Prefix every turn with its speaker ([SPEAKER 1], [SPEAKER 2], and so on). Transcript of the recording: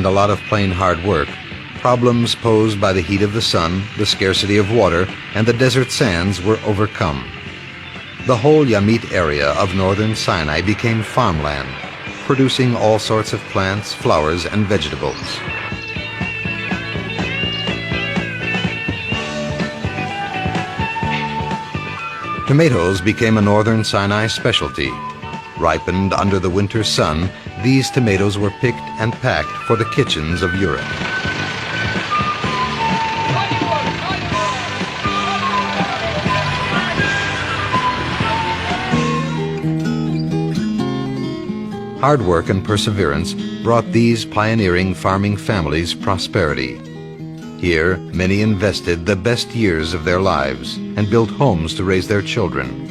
[SPEAKER 1] and a lot of plain hard work, problems posed by the heat of the sun, the scarcity of water, and the desert sands were overcome. The whole Yemit area of northern Sinai became farmland, producing all sorts of plants, flowers, and vegetables. Tomatoes became a northern Sinai specialty. Ripened under the winter sun, these tomatoes were picked and packed for the kitchens of Europe. Hard work and perseverance brought these pioneering farming families prosperity. Here, many invested the best years of their lives and built homes to raise their children.